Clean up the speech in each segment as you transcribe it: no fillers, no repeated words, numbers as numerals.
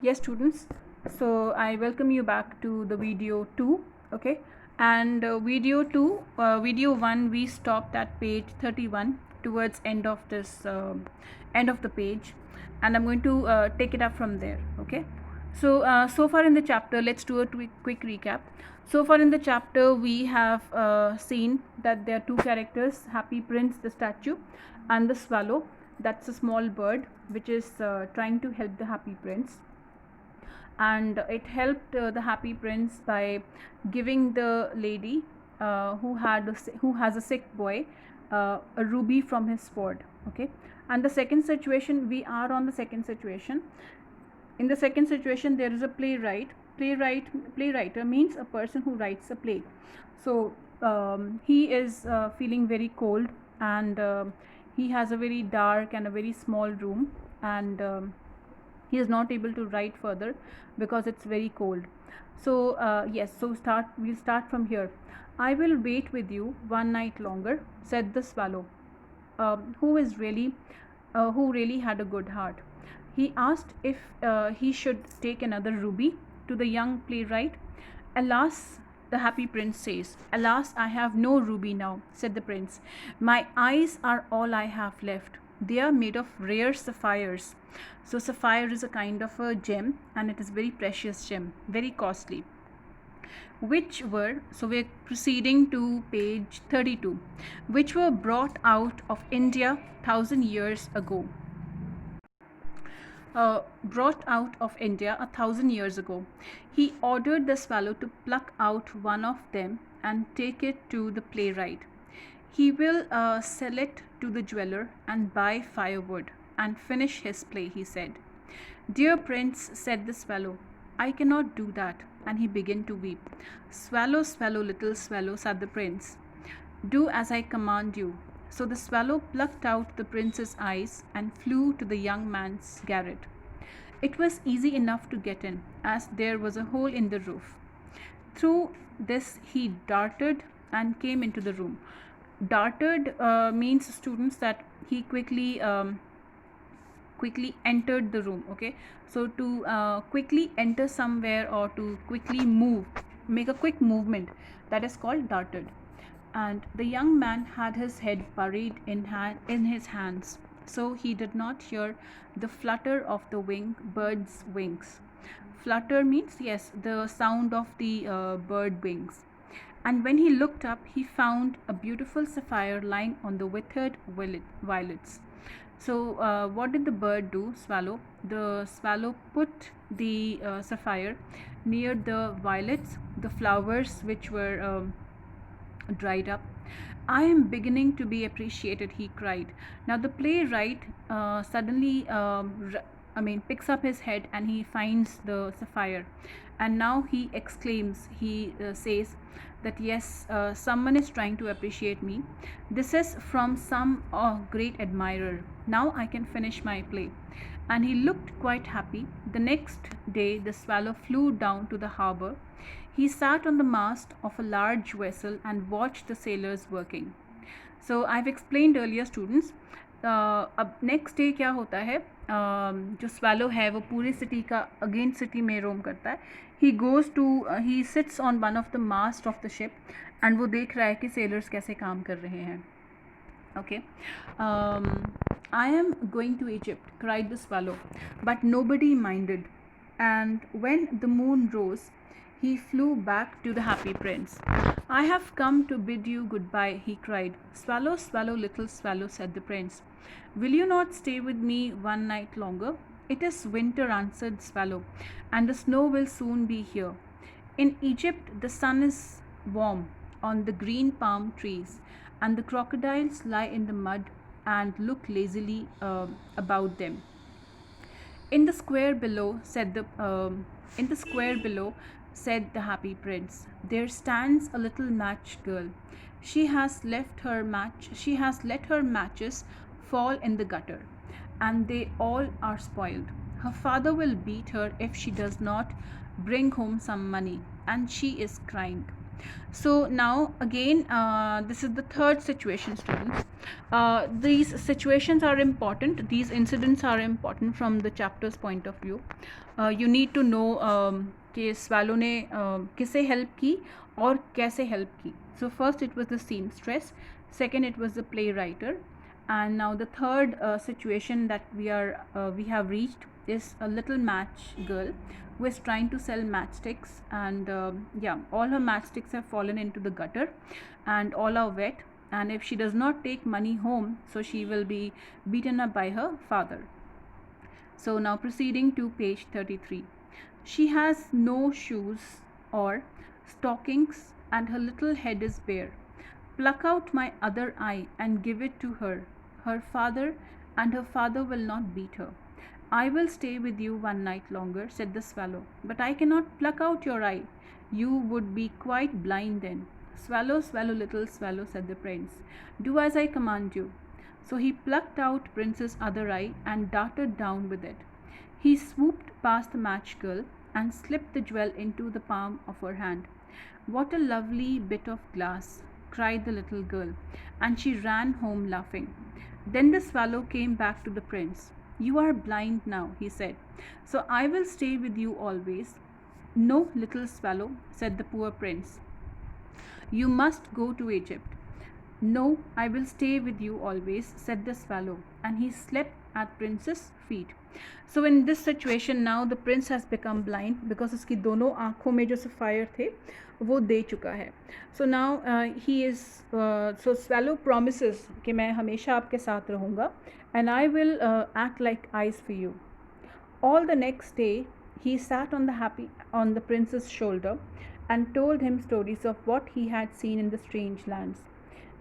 Yes, students. So I welcome you back to the video 2. Okay, and video 1, we stopped at page 31 towards end of this end of the page, and I'm going to take it up from there. Okay, so far in the chapter, let's do a quick recap. So far in the chapter, we have seen that there are two characters: Happy Prince, the statue, and the swallow. That's a small bird which is trying to help the Happy Prince, and it helped the Happy Prince by giving the lady who has a sick boy a ruby from his sword. Okay, and the second situation, we are on the second situation. In the second situation, there is a playwriter means a person who writes a play. So he is feeling very cold, and he has a very dark and a very small room, and he is not able to write further because it's very cold. So yes, so we'll start from here. I will wait with you one night longer, said the swallow, who is really who really had a good heart. He asked if he should take another ruby to the young playwright. Alas, the Happy Prince says, alas, I have no ruby now, said the prince. My eyes are all I have left. They are made of rare sapphires. So sapphire is a kind of a gem, and it is very precious gem, very costly. Which were, so we're proceeding to page 32, which were brought out of India 1,000 years ago. Brought out of India 1,000 years ago. He ordered the swallow to pluck out one of them and take it to the playwright. He will sell it to the jeweler and buy firewood and finish his play, he said. Dear prince, said the swallow, I cannot do that. And he began to weep. Swallow, swallow, little swallow, said the prince. Do as I command you. So the swallow plucked out the prince's eyes and flew to the young man's garret. It was easy enough to get in, as there was a hole in the roof. Through this he darted and came into the room. Darted means, students, that he quickly entered the room. Okay, so to quickly enter somewhere or to quickly move, make a quick movement, that is called darted. And the young man had his head buried in his hands, so he did not hear the flutter of the bird's wings. Flutter means, yes, the sound of the bird wings. And when he looked up, he found a beautiful sapphire lying on the withered violets. So what did the bird do, swallow? The swallow put the sapphire near the violets, the flowers which were dried up. I am beginning to be appreciated, he cried. Now the playwright suddenly picks up his head and he finds the sapphire, and now he exclaims, he says that yes, someone is trying to appreciate me. This is from some great admirer. Now I can finish my play. And he looked quite happy. The next day the swallow flew down to the harbor. He sat on the mast of a large vessel and watched the sailors working. So I've explained earlier, students. अब next day क्या होता है, जो swallow है वो पूरी city का again city में रोम करता है. He sits on one of the mast of the ship, and वो देख रहा है कि सेलर्स कैसे काम कर रहे हैं. Okay. I am going to Egypt, cried the swallow, but nobody minded. And when the moon rose, he flew back to the Happy Prince. I have come to bid you goodbye, he cried. Swallow, swallow, little swallow, said the prince. Will you not stay with me one night longer? It is winter, answered swallow, and the snow will soon be here. In Egypt, the sun is warm on the green palm trees, and the crocodiles lie in the mud and look lazily about them. In the square below, said the Happy Prince, there stands a little match girl. She has let her matches fall in the gutter, and they all are spoiled. Her father will beat her if she does not bring home some money, and she is crying. So now again, this is the third situation, students. These situations are important. These incidents are important from the chapter's point of view. You need to know कि swallow ने किसे help की और कैसे help की. So first it was the seamstress. Second it was the playwriter. And now the third situation that we have reached is a little match girl who is trying to sell matchsticks, and yeah, all her matchsticks have fallen into the gutter and all are wet, and if she does not take money home, so she will be beaten up by her father. So now proceeding to page 33. She has no shoes or stockings and her little head is bare. Pluck out my other eye and give it to her, her father, and her father will not beat her. I will stay with you one night longer, said the swallow, but I cannot pluck out your eye. You would be quite blind then. Swallow, swallow, little swallow, said the prince. Do as I command you. So he plucked out Prince's other eye and darted down with it. He swooped past the match girl and slipped the jewel into the palm of her hand. What a lovely bit of glass, cried the little girl, and she ran home laughing. Then the swallow came back to the prince. You are blind now, he said, so I will stay with you always. No, little swallow, said the poor prince. You must go to Egypt. No, I will stay with you always, said the swallow, and he slept at prince's feet. So in this situation now the prince has become blind because उसकी दोनों आँखों में जो sapphire थे वो दे चुका है. So now he is so swallow promises कि मैं हमेशा आपके साथ रहूँगा and I will act like eyes for you. All the next day he sat on the prince's shoulder and told him stories of what he had seen in the strange lands.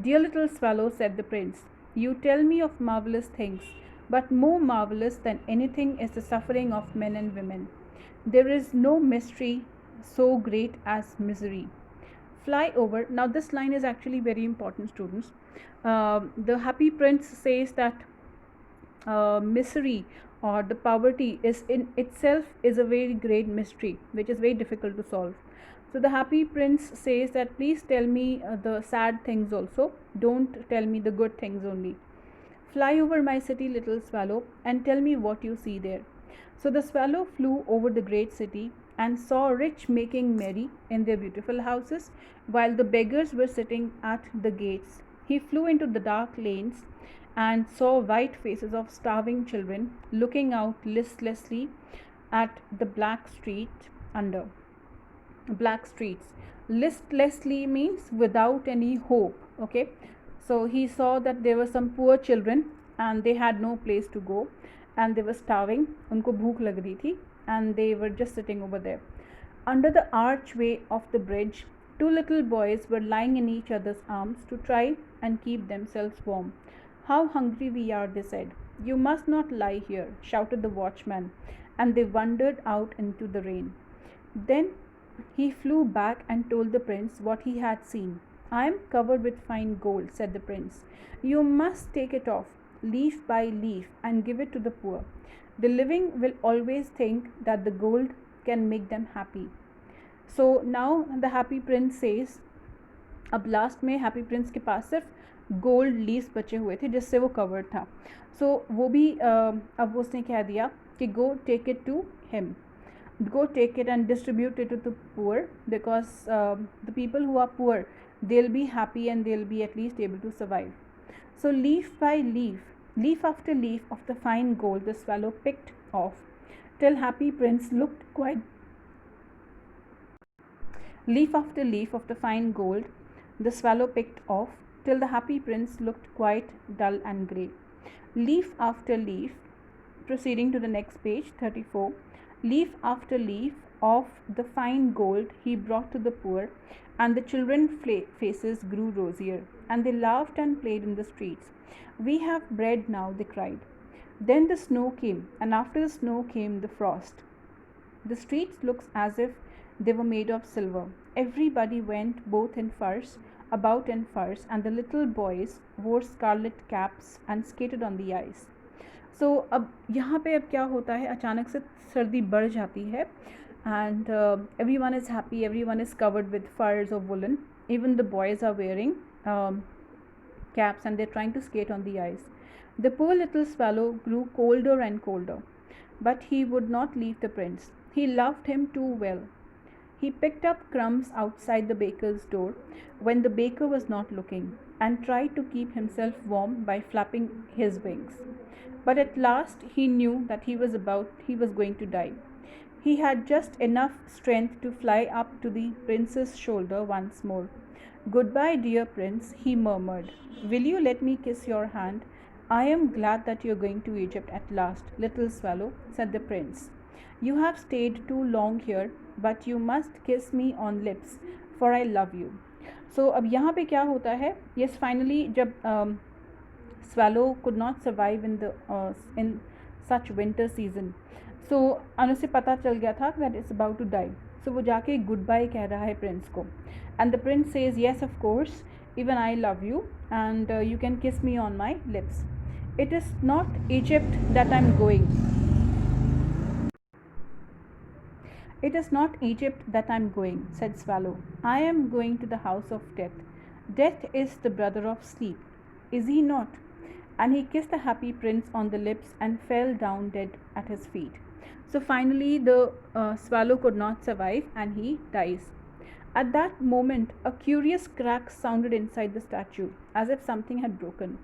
Dear little swallow, said the prince, you tell me of marvelous things, but more marvelous than anything is the suffering of men and women. There is no mystery so great as misery. Fly over. Now this line is actually very important, students. The happy prince says that misery or the poverty is in itself is a very great mystery which is very difficult to solve. So the happy prince says that please tell me the sad things also, don't tell me the good things only. Fly over my city, little swallow, and tell me what you see there. So the swallow flew over the great city and saw rich making merry in their beautiful houses, while the beggars were sitting at the gates. He flew into the dark lanes and saw white faces of starving children looking out listlessly at the black streets. Listlessly means without any hope. Okay, so he saw that there were some poor children and they had no place to go and they were starving, उनको भूख लग रही थी, and they were just sitting over there. Under the archway of the bridge, two little boys were lying in each other's arms to try and keep themselves warm. How hungry we are, they said. You must not lie here, shouted the watchman, and they wandered out into the rain. Then he flew back and told the prince what he had seen. I am covered with fine gold, said the prince. You must take it off, leaf by leaf, and give it to the poor. The living will always think that the gold can make them happy. So now the happy prince says, अब last में happy Prince के पास सिर्फ gold leaves बचे हुए थे जिससे वो covered था. सो वो भी अब उसने कह दिया कि go take it to him, go take it and distribute it to the poor, because the people who are poor, they'll be happy and they'll be at least able to survive. So leaf by leaf, leaf after leaf of the fine gold the swallow picked off till happy prince looked quite leaf after leaf of the fine gold the swallow picked off till the happy prince looked quite dull and grey. Leaf after leaf, proceeding to the next page 34, leaf after leaf of the fine gold he brought to the poor, and the children's faces grew rosier, and they laughed and played in the streets. We have bread now, they cried. Then the snow came, and after the snow came the frost. The streets looked as if they were made of silver. Everybody went about in furs, and the little boys wore scarlet caps and skated on the ice. सो अब यहाँ पे अब क्या होता है, अचानक से सर्दी बढ़ जाती है and everyone is happy, everyone is covered with furs of woolen. Even the boys are wearing caps and they're trying to skate on the ice. The poor little swallow grew colder and colder, but he would not leave the prince. He loved him too well. He picked up crumbs outside the baker's door when the baker was not looking and tried to keep himself warm by flapping his wings. But at last he knew that he was going to die. He had just enough strength to fly up to the prince's shoulder once more. Goodbye, dear prince, he murmured. Will you let me kiss your hand? I am glad that you are going to Egypt at last, little swallow, said the prince. You have stayed too long here, but you must kiss me on lips, for I love you. So अब यहाँ पे क्या होता है? Yes, finally जब swallow could not survive in such winter season. सो उसे पता चल गया था that it's about to die. So वो जाके गुड बाय कह रहा है प्रिंस को. And the prince says yes of course, even I love you and you can kiss me on my lips. It is not Egypt that I am going. It is not Egypt that I am going, said Swallow. I am going to the house of death. Death is the brother of sleep, is he not? And he kissed the happy prince on the lips and fell down dead at his feet. So finally, the swallow could not survive and he dies. At that moment, a curious crack sounded inside the statue, as if something had broken.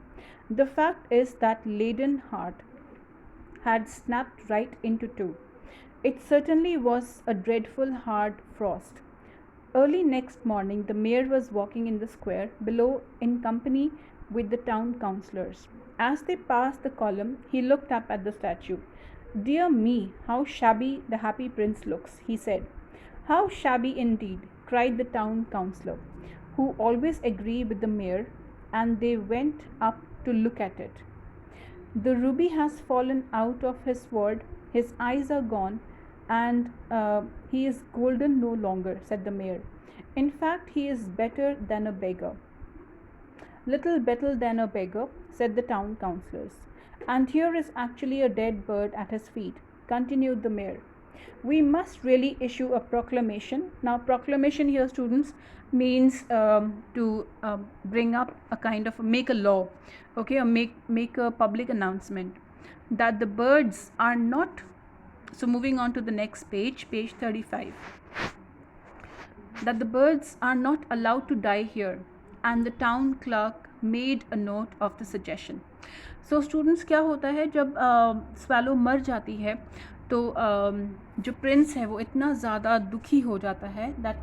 The fact is that laden heart had snapped right into two. It certainly was a dreadful hard frost. Early next morning, the mayor was walking in the square below in company with the town councillors. As they passed the column, he looked up at the statue. Dear me, how shabby the happy prince looks, he said. How shabby indeed, cried the town councillor, who always agreed with the mayor, and they went up to look at it. The ruby has fallen out of his sword, his eyes are gone, and he is golden no longer, said the mayor. In fact, he is better than a beggar. Little better than a beggar, said the town councillors. And here is actually a dead bird at his feet, continued the mayor. We must really issue a proclamation. Now, proclamation here, students, means to bring up a kind of make a law, okay, or make a public announcement that the birds are not. So moving on to the next page, page 35, that the birds are not allowed to die here, and the town clerk made a note of the suggestion. So students, क्या होता है जब swallow मर जाती है तो जो Prince है वो इतना ज़्यादा दुखी हो जाता है that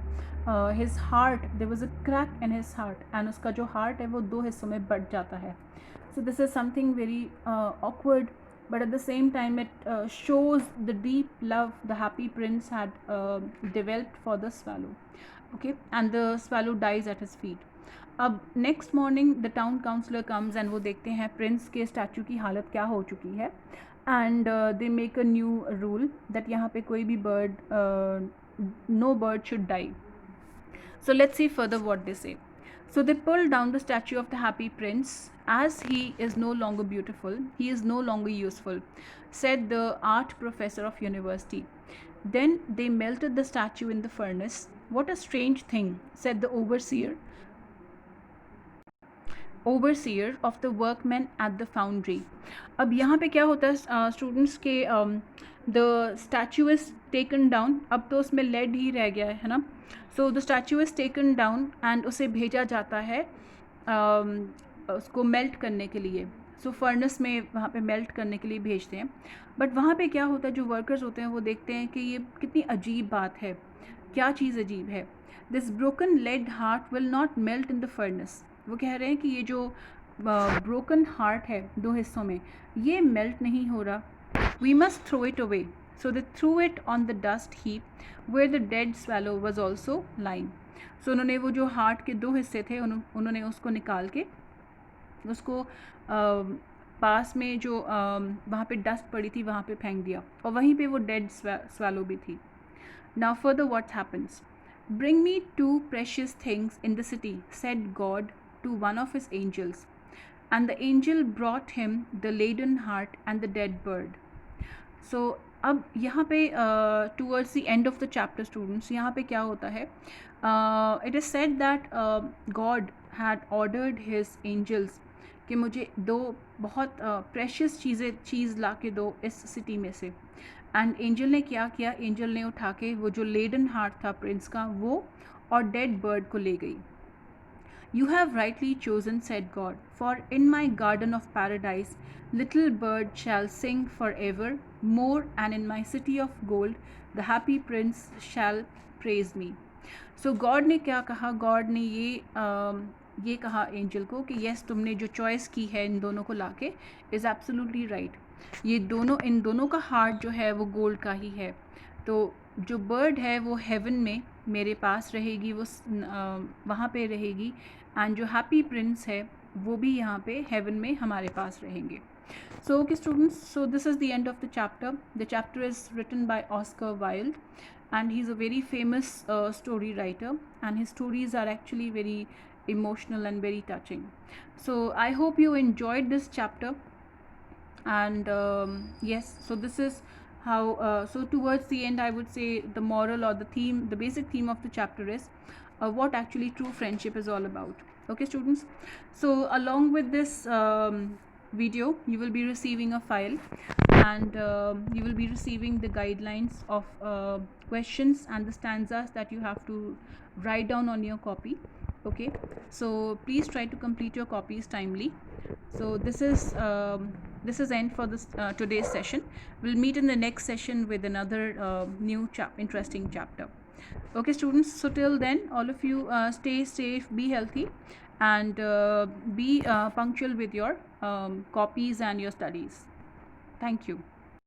his heart, there was a crack in his heart, and उसका जो heart है वो दो हिस्सों में बट जाता है. So this is something very awkward, but at the same time it shows the deep love the happy prince had developed for the swallow. Okay, and the swallow dies at his feet. अब next morning the town councillor comes and वो देखते हैं Prince के statue की हालत क्या हो चुकी है, and they make a new rule that यहाँ पे कोई भी bird, no bird should die. So let's see further what they say. So they pulled down the statue of the happy prince. As he is no longer beautiful, he is no longer useful, said the art professor of university. Then they melted the statue in the furnace. What a strange thing, said the overseer of the workmen at the foundry. अब यहाँ पे क्या होता है students के the statue is taken down. अब तो उसमें लेड ही रह गया है ना. So the statue is taken down and उसे भेजा जाता है उसको मेल्ट करने के लिए. सो फर्नेस में वहाँ पे मेल्ट करने के लिए भेजते हैं. बट वहाँ पे क्या होता है, जो वर्कर्स होते हैं वो देखते हैं कि ये कितनी अजीब बात है. क्या चीज़ अजीब है? This broken lead heart will not melt in the furnace. वो कह रहे हैं कि ये जो ब्रोकन हार्ट है दो हिस्सों में, ये मेल्ट नहीं हो रहा. We must throw it away. So they threw it on the dust heap where the dead swallow was also lying. So उन्होंने वो जो हार्ट के दो हिस्से थे उन्होंने उसको निकाल के उसको पास में जो वहाँ पे डस्ट पड़ी थी वहाँ पे फेंक दिया, और वहीं पे वो डेड स्वैलो भी थी. Now further what happens. Bring me two precious things in the city, said God to one of his angels. And the angel brought him the laden heart and the dead bird. So अब यहाँ पे towards the end of the chapter students, यहाँ पे क्या होता है, it is said that God had ordered his angels कि मुझे दो बहुत प्रेशियस चीज़ ला के दो इस सिटी में से। एंड एंजल ने क्या किया, एंजल ने उठा के वो जो लेडन हार्ट था प्रिंस का, वो और डेड बर्ड को ले गई। You have rightly chosen, said God, for in my garden of paradise little bird shall sing forever more, and in my city of gold the happy prince shall praise me. So God ने क्या कहा, God ने ये कहा angel को कि yes, तुमने जो चॉइस की है इन दोनों को लाके इज़ एब्सोल्युटली राइट। ये दोनों, इन दोनों का हार्ट जो है वो गोल्ड का ही है। तो जो बर्ड है वो हेवन में मेरे पास रहेगी, वो वहाँ पे रहेगी, एंड जो हैप्पी प्रिंस है वो भी यहाँ पे हेवन में हमारे पास रहेंगे। So okay students, so this is the end of the chapter. The chapter is written by Oscar Wilde, and he's a very famous story writer, and his stories are actually very emotional and very touching. So I hope you enjoyed this chapter, and yes, so this is how so towards the end I would say the moral or the theme, the basic theme of the chapter is what actually true friendship is all about. Okay students, so along with this video you will be receiving a file, and you will be receiving the guidelines of questions and the stanzas that you have to write down on your copy. Okay, so please try to complete your copies timely. So this is end for this today's session. We'll meet in the next session with another new interesting chapter. Okay students, so till then all of you stay safe, be healthy, and be punctual with your copies and your studies. Thank you.